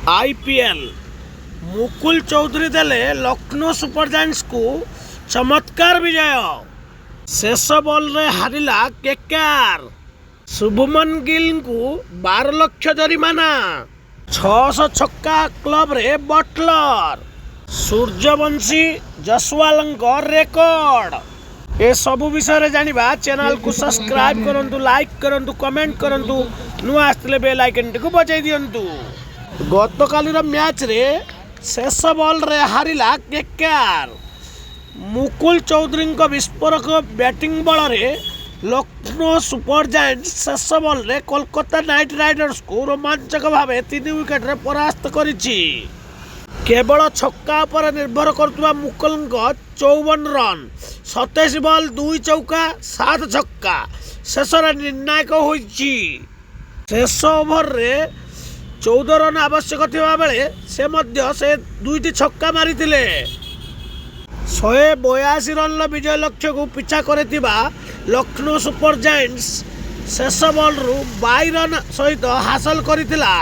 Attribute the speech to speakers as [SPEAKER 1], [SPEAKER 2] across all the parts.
[SPEAKER 1] IPL Mukul Chaudhary देले Lucknow super giants को चमत्कार विजय। शेष बॉल रे हारिला केकेआर। शुभमन गिल को 12 लाख जरिमाना। 600 छक्का क्लब रे बटलर। सूर्यवंशी जसवाल रेकर्ड। ए सबु विषय जानिबा चैनल को सब्सक्राइब करंतु, लाइक करंतु, कमेंट करंतु, नुआ आस्ते बेल आइकन को बजाई दियंतु। गतकालीर मैच रे शेष बॉल रे हारिला केकेआर। मुकुल चौधरी विस्फोरक बैटिंग बल रे लखनऊ सुपर जायंट्स शेष बॉल रे कोलकाता नाइट राइडर्स को रोमांचक भाव 3 विकेट रे परास्त करिछि। केवल छक्का पर निर्भर करतुवा मुकुल 54 रन, 27 बॉल 2 चौका 7 छक्का शेष निर्णायक होइछि। शेष ओभर रे 14 रन आवश्यक थिबा बेले से 2टी छक्का मारिथिले। 182 रन विजय लक्ष्य को पिछा करथिबा लखनऊ सुपर जायंट्स शेष बॉल रु 22 रन सहित हासिल करथिला।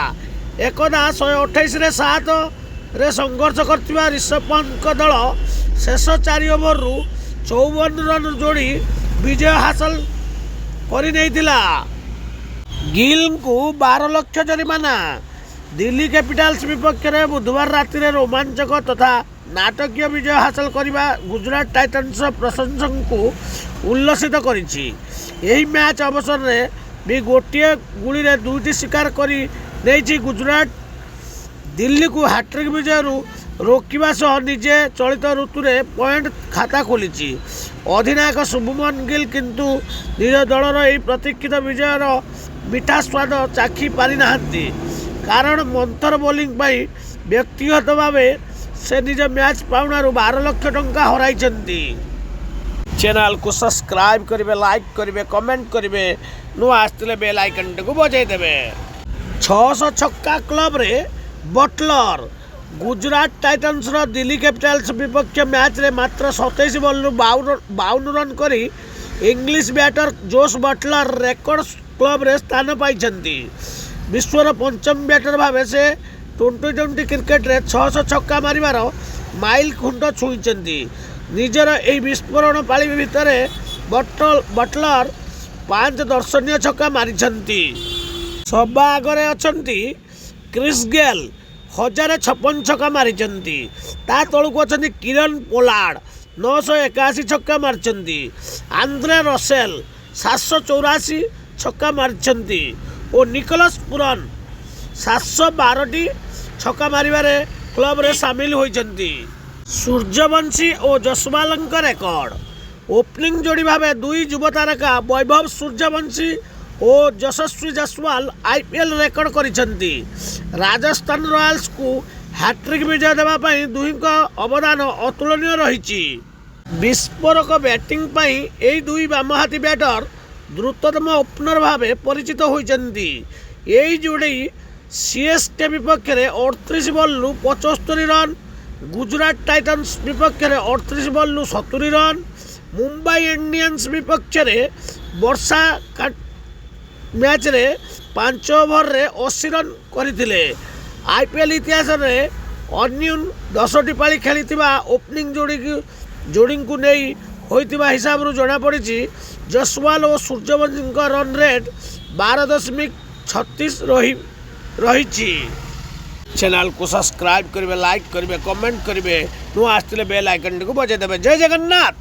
[SPEAKER 1] एकदा 128 रे 7 रे संघर्ष करथिबा ऋषभ पंत दल शेष 4 ओभर रु 54 रन जोड़ी विजय हासिल करि नैथिला। गिल को 12 लाख जरिमाना। दिल्ली कैपिटल्स विपक्ष में बुधवार राति में रोमांचक तथा नाटकीय विजय हासिल करने गुजरात टाइटन्स प्रशंसक को उल्लसित करिछि। यही मैच अवसर में भी गोटे गुली रे 2टी शिकार करी नेछि गुजरात दिल्ली को हैट्रिक विजय रोकवा सह निजे चलित ऋतु में पॉइंट खाता खोली। अधिनायक शुभमन गिल किंतु निज दलर यह प्रतीक्षित विजयर मीठा स्वाद चाखी पारि नाहांती। कारण मंथर बोलिंग पाई व्यक्तिगत भाव से निज मैच पाउणारू 12 लाख टंका हराइछंती। चैनल को सब्सक्राइब करिवे, लाइक करिवे, कमेंट करिवे, नुआ आस्ते बेल आइकन को बजाई देबे। 600 छक्का क्लब रे बटलर। गुजरात टाइटन्स रो दिल्ली कैपिटल्स विपक्ष मैच रे मात्र 27 बॉल 52 रन करी English batter Jos Buttler record club रे स्थान पाइछंती। विश्वर 5म बैटर भाव से 2020 क्रिकेट रे 600 छक्का मारिबार माइल खुंट छुईचंती। निजर एही विस्फोरण पाली भितर बटलर 5 दर्शनीय छक्का मारिछंती। सबा आगरे अछंती क्रिस गेल 1056 छक्का मारिछंती। ता तळକୁ अछंती किरण पोलार्ड 981 छक्का मारिछंती। आंद्रे रसेल 784 छक्का मारिछंती और निकोलस पुरन 712 छक्का मारिबारे क्लब रे शामिल होइछंती। सूर्यवंशी और जसवाल रेकर्ड। ओपनिंग जोड़ी भाव 2 युवा तारका वैभव सूर्यवंशी और यशस्वी जायसवाल आईपीएल रेकर्ड करिछंती। राजस्थान रॉयल्स को हैट्रिक विजय देवा पई दुहींको अवदान अतुलनीय रहिछि। विस्फोरक बैटिंग पई एई दुई बामहाती बैटर द्रुततम ओपनर भावे परिचित होइछंती। एई जोड़ी सीएसके विपक्ष में 38 बॉल 75 रन, गुजरात टाइटन्स विपक्ष में 38 बॉल 70 रन, मुंबई इंडियंस विपक्ष में वर्षा मैच रे 5 ओवर रे 80 रन करथिले। आईपीएल इतिहास रे अन्यून 10टी पाली खेलिथिबा ओपनिंग जोड़ी को नहीं होइतिबा हिसाब रु जना पड़िछि। जसवाल और सूर्यवंशी रन रेट 12.36 रही। चैनल को सब्सक्राइब करेंगे, लाइक करेंगे, कमेंट करेंगे, नुआ आस्ते बेल आइकन को बजाई देवे। जय जगन्नाथ।